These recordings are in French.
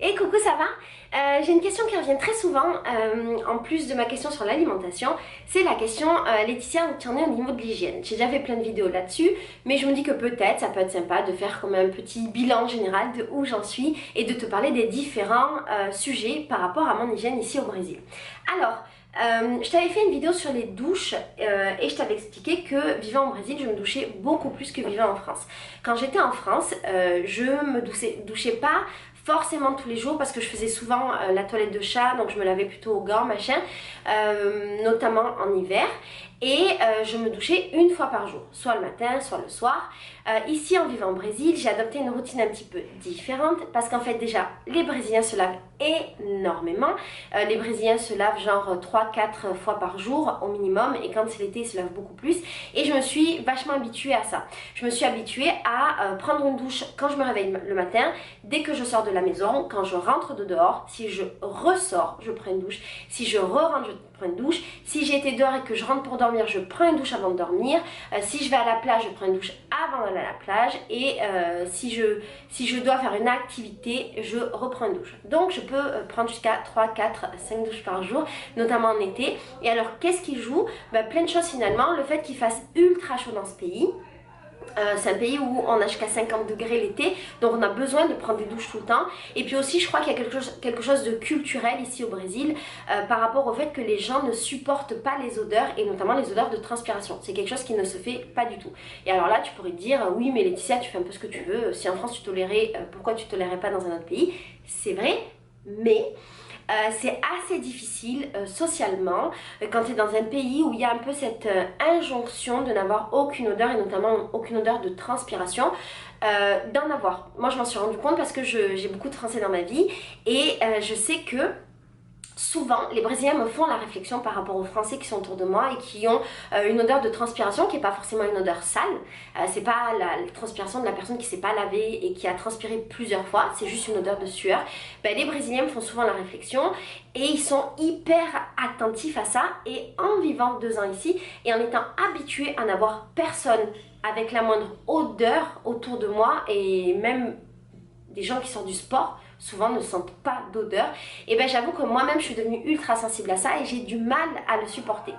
Et coucou, ça va? J'ai une question qui revient très souvent, en plus de ma question sur l'alimentation, c'est la question Laetitia, où tu en es au niveau de l'hygiène. J'ai déjà fait plein de vidéos là-dessus, mais je me dis que peut-être ça peut être sympa de faire comme un petit bilan général de où j'en suis et de te parler des différents sujets par rapport à mon hygiène ici au Brésil. Alors, je t'avais fait une vidéo sur les douches et je t'avais expliqué que vivant au Brésil, je me douchais beaucoup plus que vivant en France. Quand j'étais en France, je me douchais pas forcément tous les jours parce que je faisais souvent la toilette de chat, donc je me lavais plutôt au gants, machin, notamment en hiver. Et je me douchais une fois par jour, soit le matin, soit le soir. Ici, en vivant au Brésil, j'ai adopté une routine un petit peu différente parce qu'en fait, déjà, les Brésiliens se lavent énormément. Les Brésiliens se lavent genre 3-4 fois par jour au minimum, et quand c'est l'été, ils se lavent beaucoup plus. Et je me suis vachement habituée à ça. Je me suis habituée à prendre une douche quand je me réveille le matin, dès que je sors de la maison, quand je rentre de dehors, si je ressors, je prends une douche. Si je re-rentre, je prends une douche. Si j'ai été dehors et que je rentre pour dormir, je prends une douche avant de dormir. Si je vais à la plage, je prends une douche avant d'aller à la plage. Et si je dois faire une activité, je reprends une douche. Donc je peux prendre jusqu'à 3, 4, 5 douches par jour, notamment en été. Et alors qu'est-ce qui joue? Plein de choses finalement. Le fait qu'il fasse ultra chaud dans ce pays. C'est un pays où on a jusqu'à 50 degrés l'été, donc on a besoin de prendre des douches tout le temps. Et puis aussi, je crois qu'il y a quelque chose de culturel ici au Brésil par rapport au fait que les gens ne supportent pas les odeurs, et notamment les odeurs de transpiration. C'est quelque chose qui ne se fait pas du tout. Et alors là, tu pourrais te dire, oui mais Laetitia, tu fais un peu ce que tu veux, si en France tu tolérais, pourquoi tu tolérais pas dans un autre pays? C'est vrai, mais c'est assez difficile socialement quand tu es dans un pays où il y a un peu cette injonction de n'avoir aucune odeur, et notamment aucune odeur de transpiration, d'en avoir. Moi je m'en suis rendu compte parce que j'ai beaucoup de Français dans ma vie, et je sais que souvent, les Brésiliens me font la réflexion par rapport aux Français qui sont autour de moi et qui ont une odeur de transpiration qui n'est pas forcément une odeur sale. C'est pas la transpiration de la personne qui s'est pas lavée et qui a transpiré plusieurs fois, c'est juste une odeur de sueur. Les Brésiliens me font souvent la réflexion et ils sont hyper attentifs à ça. Et en vivant 2 ans ici et en étant habitués à n'avoir personne avec la moindre odeur autour de moi, et même des gens qui sortent du sport souvent ne sentent pas d'odeur, et j'avoue que moi-même je suis devenue ultra sensible à ça et j'ai du mal à le supporter.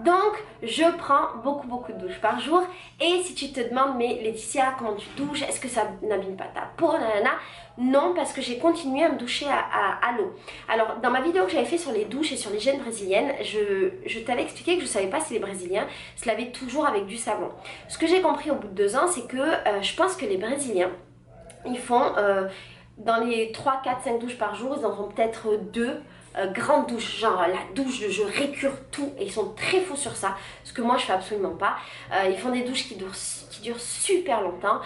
Donc je prends beaucoup de douches par jour. Et si tu te demandes, mais Laetitia, comment tu douches, est-ce que ça n'abîme pas ta peau, nanana? Non, parce que j'ai continué à me doucher à l'eau. Alors dans ma vidéo que j'avais fait sur les douches et sur l'hygiène brésilienne, je t'avais expliqué que je ne savais pas si les Brésiliens se lavaient toujours avec du savon. Ce que j'ai compris au bout de 2 ans, c'est que je pense que les Brésiliens, ils font dans les 3, 4, 5 douches par jour, ils en font peut-être 2 grandes douches, genre la douche de je récure tout, et ils sont très fous sur ça, ce que moi je fais absolument pas. Ils font des douches qui durent super longtemps.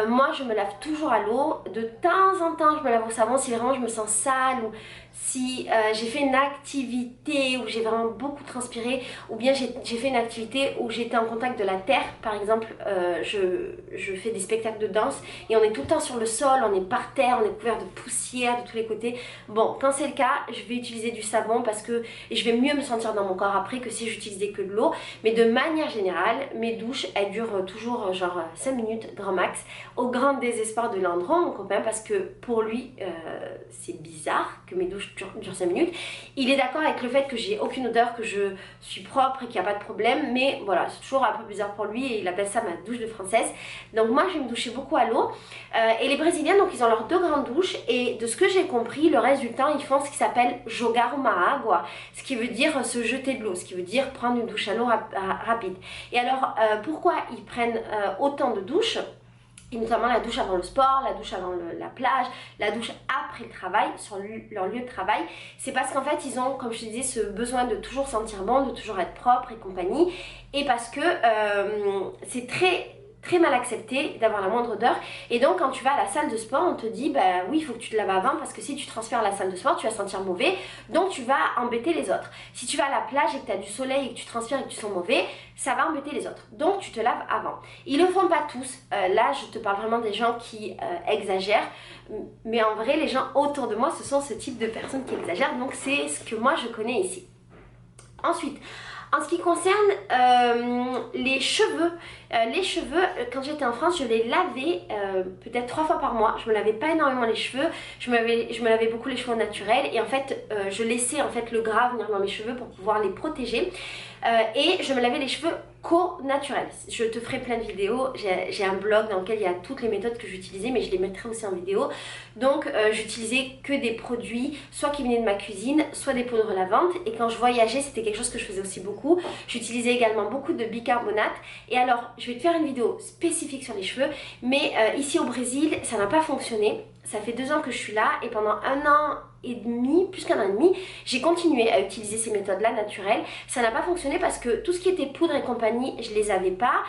Moi je me lave toujours à l'eau, de temps en temps je me lave au savon si vraiment je me sens sale, ou si j'ai fait une activité où j'ai vraiment beaucoup transpiré, ou bien j'ai fait une activité où j'étais en contact de la terre. Par exemple, je fais des spectacles de danse et on est tout le temps sur le sol, on est par terre, on est couvert de poussière de tous les côtés. Bon, quand c'est le cas, je vais utiliser du savon parce que je vais mieux me sentir dans mon corps après que si j'utilisais que de l'eau. Mais de manière générale, mes douches, elles durent toujours genre 5 minutes grand max, au grand désespoir de Landron, mon copain, parce que pour lui, c'est bizarre que mes douches durent 5 minutes. Il est d'accord avec le fait que j'ai aucune odeur, que je suis propre et qu'il n'y a pas de problème, mais voilà, c'est toujours un peu bizarre pour lui et il appelle ça ma douche de française. Donc moi je vais me doucher beaucoup à l'eau, et les Brésiliens, donc ils ont leurs 2 grandes douches, et de ce que j'ai compris, le reste du temps ils font ce qui s'appelle jogar uma água, ce qui veut dire se jeter de l'eau, ce qui veut dire prendre une douche à l'eau rapide. Et alors pourquoi ils prennent autant de douches, et notamment la douche avant le sport, la douche avant la plage, la douche après le travail, sur leur lieu de travail? C'est parce qu'en fait ils ont, comme je te disais, ce besoin de toujours sentir bon, de toujours être propre et compagnie, et parce que c'est très mal accepté d'avoir la moindre odeur. Et donc quand tu vas à la salle de sport, on te dit oui, il faut que tu te laves avant parce que si tu transfères à la salle de sport, tu vas sentir mauvais, donc tu vas embêter les autres. Si tu vas à la plage et que tu as du soleil et que tu transpires et que tu sens mauvais, ça va embêter les autres, donc tu te laves avant. Ils le font pas tous, là je te parle vraiment des gens qui exagèrent, mais en vrai les gens autour de moi, ce sont ce type de personnes qui exagèrent, donc c'est ce que moi je connais ici. Ensuite, En ce qui concerne les cheveux, quand j'étais en France, je les lavais peut-être 3 fois par mois. Je me lavais pas énormément les cheveux, je me lavais beaucoup les cheveux au naturel et en fait je laissais en fait le gras venir dans mes cheveux pour pouvoir les protéger. Et je me lavais les cheveux qu'au naturel. Je te ferai plein de vidéos, j'ai un blog dans lequel il y a toutes les méthodes que j'utilisais, mais je les mettrai aussi en vidéo. Donc j'utilisais que des produits, soit qui venaient de ma cuisine, soit des poudres lavantes. Et quand je voyageais, c'était quelque chose que je faisais aussi beaucoup. J'utilisais également beaucoup de bicarbonate. Et alors, je vais te faire une vidéo spécifique sur les cheveux, mais ici au Brésil, ça n'a pas fonctionné. Ça fait 2 ans que je suis là et pendant 1 an et demi, plus qu'1 an et demi, j'ai continué à utiliser ces méthodes-là naturelles. Ça n'a pas fonctionné parce que tout ce qui était poudre et compagnie, je les avais pas.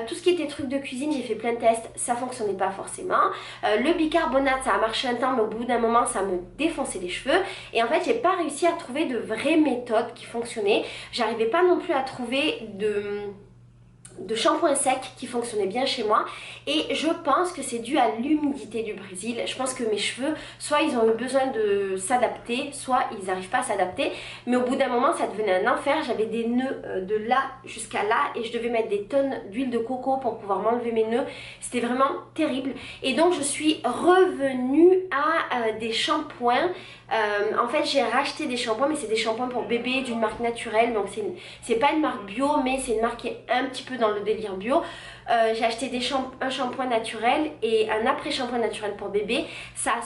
Tout ce qui était trucs de cuisine, j'ai fait plein de tests, ça fonctionnait pas forcément. Le bicarbonate, ça a marché un temps, mais au bout d'un moment, ça me défonçait les cheveux. Et en fait, j'ai pas réussi à trouver de vraies méthodes qui fonctionnaient. J'arrivais pas non plus à trouver de shampoing sec qui fonctionnait bien chez moi et je pense que c'est dû à l'humidité du Brésil. Je pense que mes cheveux, soit ils ont eu besoin de s'adapter, soit ils n'arrivent pas à s'adapter, mais au bout d'un moment ça devenait un enfer. J'avais des nœuds de là jusqu'à là et je devais mettre des tonnes d'huile de coco pour pouvoir m'enlever mes nœuds. C'était vraiment terrible et donc je suis revenue à des shampoings. En fait j'ai racheté des shampoings, mais c'est des shampoings pour bébé d'une marque naturelle, donc c'est pas une marque bio, mais c'est une marque qui est un petit peu dans le délire bio. J'ai acheté un shampoing naturel et un après-shampoing naturel pour bébé. Ça a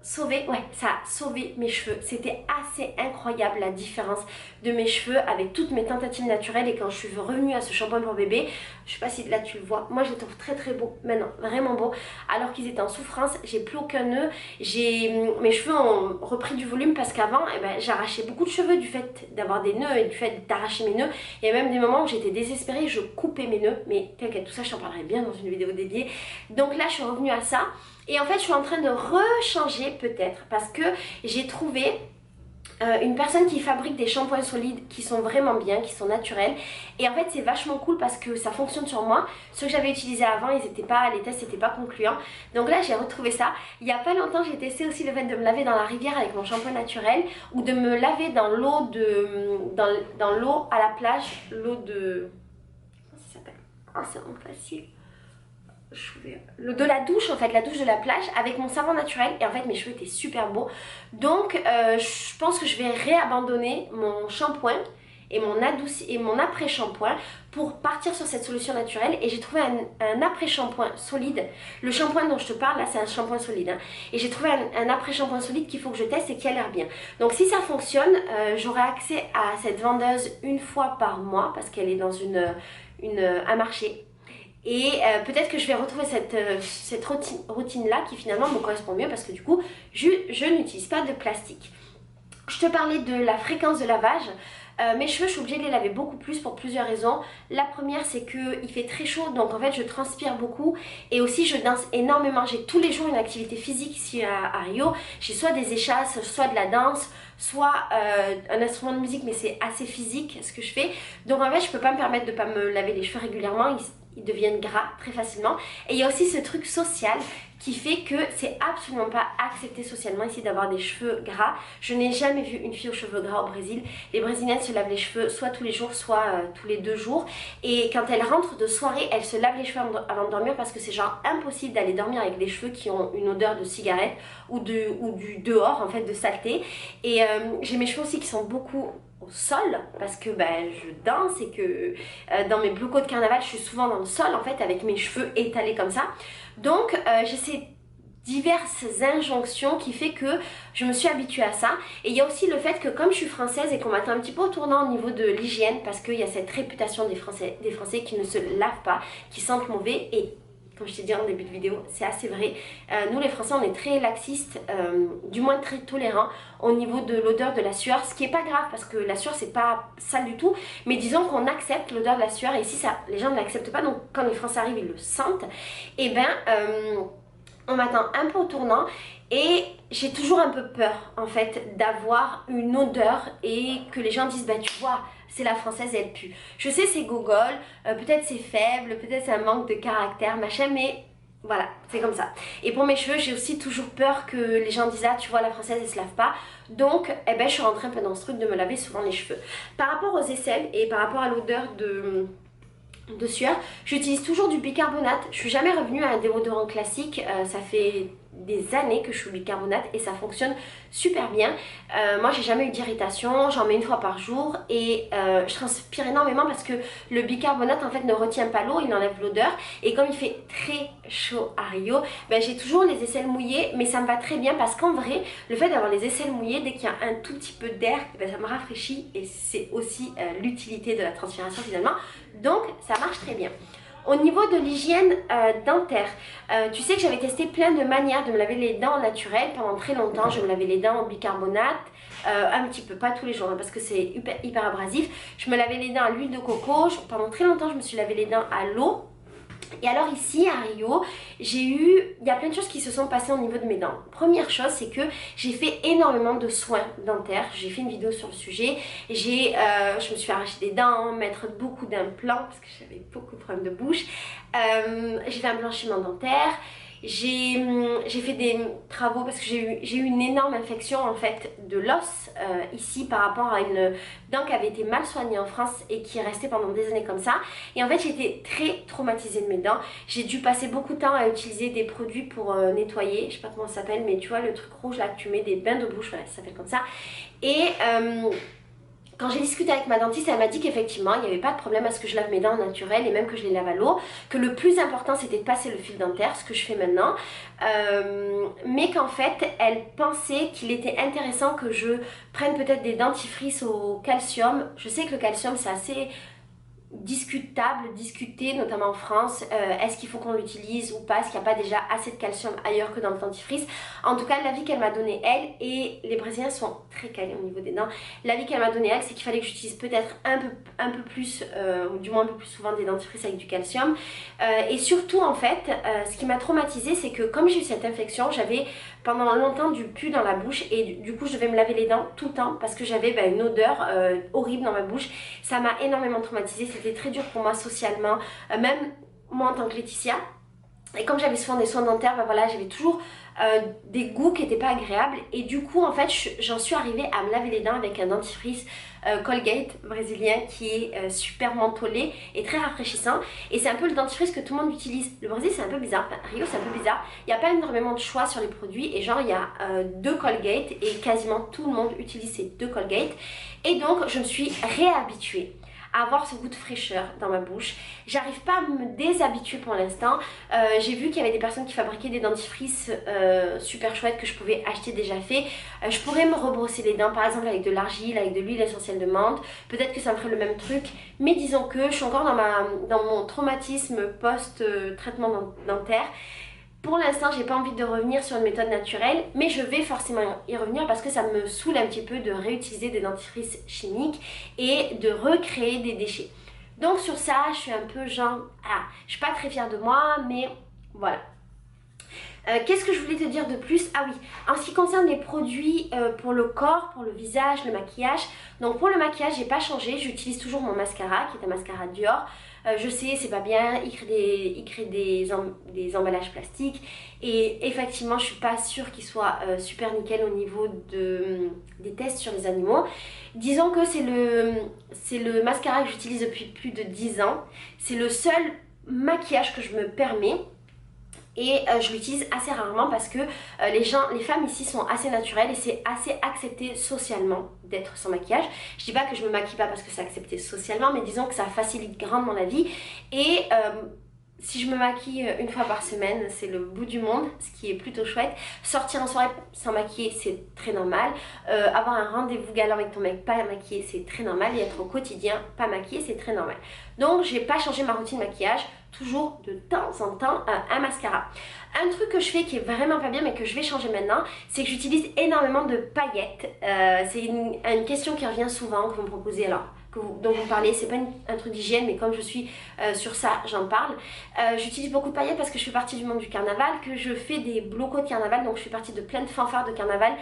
ça a sauvé mes cheveux. C'était assez incroyable la différence de mes cheveux avec toutes mes tentatives naturelles. Et quand je suis revenue à ce shampoing pour bébé, je sais pas si là tu le vois, moi je les trouve très très beaux maintenant, vraiment beaux. Alors qu'ils étaient en souffrance, j'ai plus aucun nœud, mes cheveux ont repris du volume parce qu'avant j'arrachais beaucoup de cheveux du fait d'avoir des nœuds et du fait d'arracher mes nœuds. Il y a même des moments où j'étais désespérée, je coupais mes nœuds, mais t'inquiète, tout ça je t'en parlerai bien dans une vidéo dédiée. Donc là je suis revenue à ça. Et en fait, je suis en train de rechanger peut-être parce que j'ai trouvé une personne qui fabrique des shampoings solides qui sont vraiment bien, qui sont naturels. Et en fait, c'est vachement cool parce que ça fonctionne sur moi. Ceux que j'avais utilisés avant, les tests n'étaient pas concluants. Donc là, j'ai retrouvé ça. Il n'y a pas longtemps, j'ai testé aussi le fait de me laver dans la rivière avec mon shampoing naturel ou de me laver dans l'eau dans l'eau à la plage, l'eau de... Comment ça s'appelle? Oh, c'est vraiment facile. De la douche en fait, la douche de la plage avec mon savon naturel et en fait mes cheveux étaient super beaux. Donc je pense que je vais réabandonner mon shampoing et mon après shampoing pour partir sur cette solution naturelle. Et j'ai trouvé un après shampoing solide. Le shampoing dont je te parle là, c'est un shampoing solide hein. Et j'ai trouvé un après shampoing solide qu'il faut que je teste et qui a l'air bien. Donc si ça fonctionne, j'aurai accès à cette vendeuse une fois par mois parce qu'elle est dans un marché. Et peut-être que je vais retrouver cette routine là qui finalement me correspond mieux parce que du coup je n'utilise pas de plastique. Je te parlais de la fréquence de lavage. Mes cheveux, je suis obligée de les laver beaucoup plus pour plusieurs raisons. La première, c'est qu'il fait très chaud, donc en fait je transpire beaucoup. Et aussi je danse énormément. J'ai tous les jours une activité physique ici à Rio. J'ai soit des échasses, soit de la danse, soit un instrument de musique, mais c'est assez physique ce que je fais. Donc en fait je peux pas me permettre de pas me laver les cheveux régulièrement. Ils deviennent gras très facilement. Et il y a aussi ce truc social qui fait que c'est absolument pas accepté socialement ici d'avoir des cheveux gras. Je n'ai jamais vu une fille aux cheveux gras au Brésil. Les Brésiliennes se lavent les cheveux soit tous les jours, soit tous les 2 jours. Et quand elles rentrent de soirée, elles se lavent les cheveux avant de dormir parce que c'est genre impossible d'aller dormir avec des cheveux qui ont une odeur de cigarette ou du dehors en fait, de saleté. Et j'ai mes cheveux aussi qui sont beaucoup au sol parce que je danse et que dans mes blocos de carnaval je suis souvent dans le sol en fait avec mes cheveux étalés comme ça. Donc j'ai ces diverses injonctions qui fait que je me suis habituée à ça. Et il y a aussi le fait que comme je suis française et qu'on m'attend un petit peu au tournant au niveau de l'hygiène parce qu'il y a cette réputation des Français qui ne se lavent pas, qui sentent mauvais. Et comme je t'ai dit en début de vidéo, c'est assez vrai. Nous les Français on est très laxistes, du moins très tolérants au niveau de l'odeur de la sueur, ce qui est pas grave parce que la sueur c'est pas sale du tout, mais disons qu'on accepte l'odeur de la sueur et ici ça, les gens ne l'acceptent pas, donc quand les Français arrivent ils le sentent. Et on m'attend un peu au tournant et j'ai toujours un peu peur en fait d'avoir une odeur et que les gens disent tu vois c'est la française elle pue. Je sais c'est gogol, peut-être c'est faible, peut-être c'est un manque de caractère machin, mais Voilà, c'est comme ça. Et pour mes cheveux, j'ai aussi toujours peur que les gens disent ah tu vois la française elle se lave pas. Donc eh ben, je suis rentrée un peu dans ce truc de me laver souvent les cheveux. Par rapport aux aisselles et par rapport à l'odeur de sueur, j'utilise toujours du bicarbonate. Je suis jamais revenue à un déodorant classique, ça fait des années que je suis au bicarbonate et ça fonctionne super bien. Moi j'ai jamais eu d'irritation, j'en mets une fois par jour et je transpire énormément parce que le bicarbonate en fait ne retient pas l'eau, il enlève l'odeur et comme il fait très chaud à Rio, ben, j'ai toujours les aisselles mouillées mais ça me va très bien parce qu'en vrai le fait d'avoir les aisselles mouillées dès qu'il y a un tout petit peu d'air, ben, ça me rafraîchit et c'est aussi l'utilité de la transpiration finalement, donc ça marche très bien. Au niveau de l'hygiène dentaire, tu sais que j'avais testé plein de manières de me laver les dents naturelles. Pendant très longtemps, je me lavais les dents au bicarbonate, un petit peu, pas tous les jours hein, parce que c'est hyper abrasif. Je me lavais les dents à l'huile de coco. Pendant très longtemps, je me suis lavé les dents à l'eau. Et alors ici à Rio, il y a plein de choses qui se sont passées au niveau de mes dents. Première chose, c'est que j'ai fait énormément de soins dentaires. J'ai fait une vidéo sur le sujet. Je me suis fait arracher des dents, mettre beaucoup d'implants parce que j'avais beaucoup de problèmes de bouche. J'ai fait un blanchiment dentaire. J'ai fait des travaux parce que j'ai eu une énorme infection en fait de l'os ici par rapport à une dent qui avait été mal soignée en France et qui est restée pendant des années comme ça. Et en fait j'ai été très traumatisée de mes dents. J'ai dû passer beaucoup de temps à utiliser des produits pour nettoyer, je sais pas comment ça s'appelle mais tu vois le truc rouge là que tu mets, des bains de bouche, voilà ça s'appelle comme ça. Et quand j'ai discuté avec ma dentiste, elle m'a dit qu'effectivement, il n'y avait pas de problème à ce que je lave mes dents naturelles et même que je les lave à l'eau. Que le plus important, c'était de passer le fil dentaire, ce que je fais maintenant. Mais qu'en fait, elle pensait qu'il était intéressant que je prenne peut-être des dentifrices au calcium. Je sais que le calcium, c'est assez discuté, notamment en France. Est-ce qu'il faut qu'on l'utilise ou pas? Est-ce qu'il n'y a pas déjà assez de calcium ailleurs que dans le dentifrice? En tout cas, l'avis qu'elle m'a donné elle, et les Brésiliens sont très calés au niveau des dents, l'avis qu'elle m'a donné elle, c'est qu'il fallait que j'utilise peut-être un peu plus, ou du moins un peu plus souvent des dentifrices avec du calcium. Et surtout en fait, ce qui m'a traumatisée, c'est que comme j'ai eu cette infection, j'avais pendant longtemps du pus dans la bouche et du coup je devais me laver les dents tout le temps parce que j'avais une odeur horrible dans ma bouche. Ça m'a énormément traumatisée, c'était très dur pour moi socialement, même moi en tant que Laetitia. Et comme j'avais souvent des soins dentaires, voilà, j'avais toujours des goûts qui n'étaient pas agréables. Et du coup, en fait, j'en suis arrivée à me laver les dents avec un dentifrice Colgate brésilien qui est super mentholé et très rafraîchissant. Et c'est un peu le dentifrice que tout le monde utilise. Le Brésil, c'est un peu bizarre. Enfin, Rio, c'est un peu bizarre. Il n'y a pas énormément de choix sur les produits. Et genre, il y a deux Colgate et quasiment tout le monde utilise ces deux Colgate. Et donc, je me suis réhabituée à avoir ce goût de fraîcheur dans ma bouche. J'arrive pas à me déshabituer pour l'instant. J'ai vu qu'il y avait des personnes qui fabriquaient des dentifrices super chouettes que je pouvais acheter déjà fait. Je pourrais me rebrosser les dents par exemple avec de l'argile, avec de l'huile essentielle de menthe. Peut-être que ça me ferait le même truc. Mais disons que je suis encore dans mon traumatisme post-traitement dentaire. Pour l'instant, j'ai pas envie de revenir sur une méthode naturelle, mais je vais forcément y revenir parce que ça me saoule un petit peu de réutiliser des dentifrices chimiques et de recréer des déchets. Donc sur ça, je suis un peu genre, je suis pas très fière de moi, mais voilà. Qu'est-ce que je voulais te dire de plus? Ah oui, en ce qui concerne les produits pour le corps, pour le visage, le maquillage. Donc pour le maquillage, j'ai pas changé, j'utilise toujours mon mascara qui est un mascara Dior. Je sais, c'est pas bien, il crée des emballages plastiques et effectivement, je suis pas sûre qu'il soit super nickel au niveau des tests sur les animaux. Disons que c'est le mascara que j'utilise depuis plus de 10 ans. C'est le seul maquillage que je me permets. Et je l'utilise assez rarement parce que les femmes ici sont assez naturelles et c'est assez accepté socialement d'être sans maquillage. Je dis pas que je me maquille pas parce que c'est accepté socialement, mais disons que ça facilite grandement la vie. Et si je me maquille une fois par semaine, c'est le bout du monde, ce qui est plutôt chouette. Sortir en soirée sans maquiller, c'est très normal. Avoir un rendez-vous galant avec ton mec pas maquillé, c'est très normal. Et être au quotidien pas maquillé, c'est très normal. Donc j'ai pas changé ma routine maquillage. Toujours de temps en temps un mascara. Un truc que je fais qui est vraiment pas bien mais que je vais changer maintenant, c'est que j'utilise énormément de paillettes. C'est une question qui revient souvent, que vous me proposez alors, dont vous parlez, c'est pas un truc d'hygiène mais comme je suis sur ça, j'en parle. J'utilise beaucoup de paillettes parce que je fais partie du monde du carnaval, que je fais des blocos de carnaval, donc je fais partie de plein de fanfares de carnaval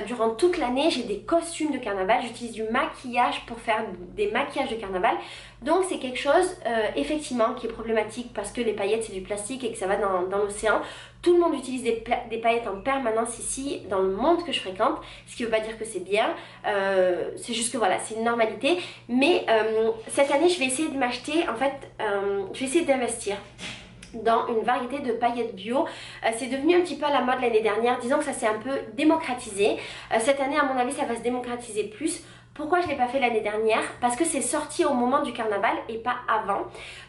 durant toute l'année. J'ai des costumes de carnaval, j'utilise du maquillage pour faire des maquillages de carnaval. Donc c'est quelque chose effectivement qui est problématique parce que les paillettes c'est du plastique et que ça va dans l'océan. Tout le monde utilise des paillettes en permanence ici dans le monde que je fréquente, ce qui ne veut pas dire que c'est bien, c'est juste que voilà, c'est une normalité. Mais cette année je vais essayer de m'acheter, en fait, je vais essayer d'investir dans une variété de paillettes bio. C'est devenu un petit peu à la mode l'année dernière, disons que ça s'est un peu démocratisé. Cette année à mon avis ça va se démocratiser plus. Pourquoi je ne l'ai pas fait l'année dernière? Parce que c'est sorti au moment du carnaval et pas avant.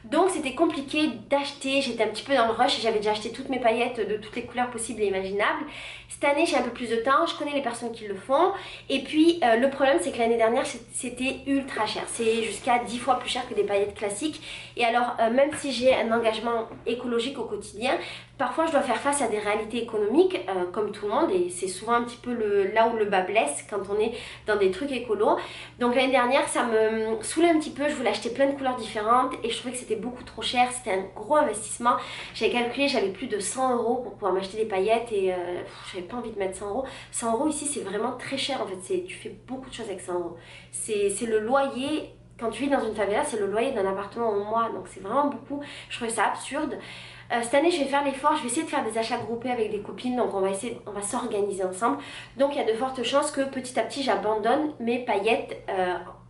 Donc c'était compliqué d'acheter, j'étais un petit peu dans le rush et j'avais déjà acheté toutes mes paillettes de toutes les couleurs possibles et imaginables. Cette année j'ai un peu plus de temps, je connais les personnes qui le font. Et puis le problème c'est que l'année dernière c'était ultra cher. C'est jusqu'à 10 fois plus cher que des paillettes classiques. Et alors même si j'ai un engagement écologique au quotidien, parfois je dois faire face à des réalités économiques comme tout le monde. Et c'est souvent un petit peu là où le bas blesse quand on est dans des trucs écolos. Donc l'année dernière ça me saoulait un petit peu, je voulais acheter plein de couleurs différentes et je trouvais que c'était beaucoup trop cher, c'était un gros investissement. J'avais calculé, j'avais plus de 100 € pour pouvoir m'acheter des paillettes et j'avais pas envie de mettre 100 €. 100 € ici c'est vraiment très cher en fait, tu fais beaucoup de choses avec 100 €. C'est le loyer, quand tu vis dans une favela c'est le loyer d'un appartement au mois, donc c'est vraiment beaucoup, je trouvais ça absurde. Cette année je vais faire l'effort, je vais essayer de faire des achats groupés avec des copines, donc on va s'organiser ensemble. Donc il y a de fortes chances que petit à petit j'abandonne mes paillettes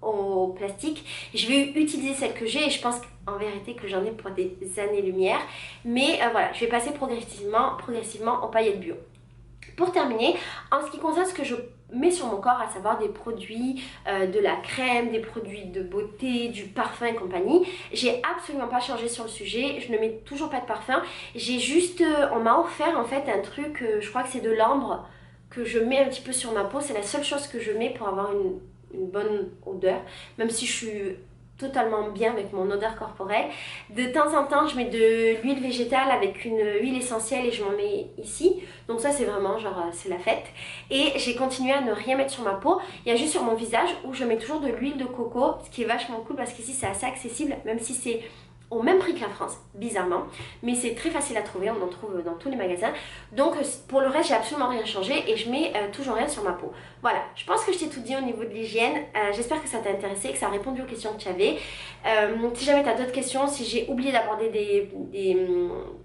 au plastique. Je vais utiliser celles que j'ai et je pense en vérité que j'en ai pour des années-lumière. Mais voilà, je vais passer progressivement aux paillettes bio. Pour terminer, en ce qui concerne ce que je mets sur mon corps, à savoir des produits, de la crème, des produits de beauté, du parfum et compagnie, j'ai absolument pas changé sur le sujet, je ne mets toujours pas de parfum, j'ai juste, on m'a offert en fait un truc, je crois que c'est de l'ambre que je mets un petit peu sur ma peau, c'est la seule chose que je mets pour avoir une bonne odeur, même si je suis totalement bien avec mon odeur corporelle. De temps en temps je mets de l'huile végétale avec une huile essentielle et je m'en mets ici, donc ça c'est vraiment genre c'est la fête. Et j'ai continué à ne rien mettre sur ma peau, il y a juste sur mon visage où je mets toujours de l'huile de coco, ce qui est vachement cool parce qu'ici c'est assez accessible, même si c'est au même prix que la France, bizarrement, mais c'est très facile à trouver, on en trouve dans tous les magasins. Donc pour le reste j'ai absolument rien changé et je mets toujours rien sur ma peau. Voilà, je pense que je t'ai tout dit au niveau de l'hygiène, j'espère que ça t'a intéressé, que ça a répondu aux questions que tu avais. Si jamais tu as d'autres questions, si j'ai oublié d'aborder des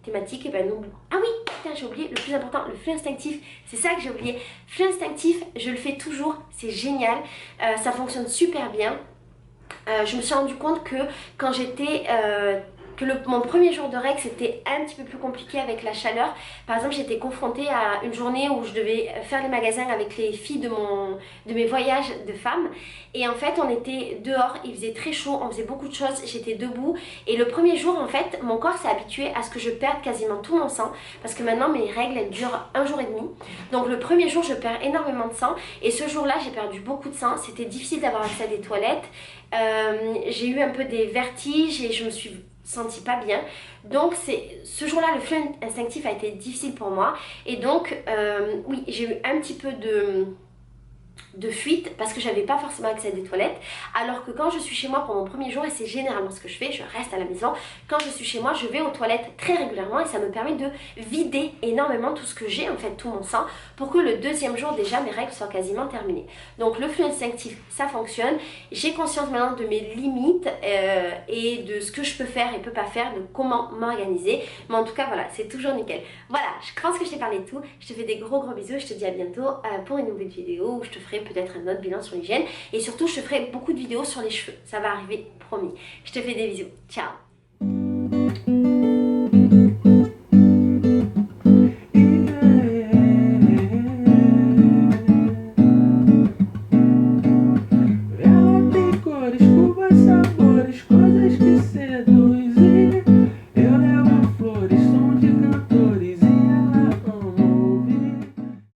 thématiques, et ben n'oublie. Ah oui, putain j'ai oublié, le plus important, le flux instinctif, c'est ça que j'ai oublié. Flux instinctif, je le fais toujours, c'est génial, ça fonctionne super bien. Je me suis rendu compte que quand j'étais mon premier jour de règles c'était un petit peu plus compliqué avec la chaleur. Par exemple j'étais confrontée à une journée où je devais faire les magasins avec les filles de mes voyages de femmes et en fait on était dehors, il faisait très chaud, on faisait beaucoup de choses, j'étais debout et le premier jour en fait mon corps s'est habitué à ce que je perde quasiment tout mon sang parce que maintenant mes règles elles durent 1 jour et demi. Donc le premier jour je perds énormément de sang et ce jour là j'ai perdu beaucoup de sang, c'était difficile d'avoir accès à des toilettes. J'ai eu un peu des vertiges et je me suis sentie pas bien, donc ce jour là le flux instinctif a été difficile pour moi et donc oui j'ai eu un petit peu de fuite parce que j'avais pas forcément accès à des toilettes, alors que quand je suis chez moi pour mon premier jour, et c'est généralement ce que je fais, je reste à la maison, quand je suis chez moi je vais aux toilettes très régulièrement et ça me permet de vider énormément tout ce que j'ai, en fait tout mon sang, pour que le deuxième jour déjà mes règles soient quasiment terminées. Donc le flux instinctif ça fonctionne, j'ai conscience maintenant de mes limites et de ce que je peux faire et peux pas faire, de comment m'organiser, mais en tout cas voilà, c'est toujours nickel. Voilà, je pense que je t'ai parlé de tout, je te fais des gros bisous, je te dis à bientôt pour une nouvelle vidéo où je te ferai peut-être un autre bilan sur l'hygiène et surtout je te ferai beaucoup de vidéos sur les cheveux, ça va arriver promis. Je te fais des bisous, ciao.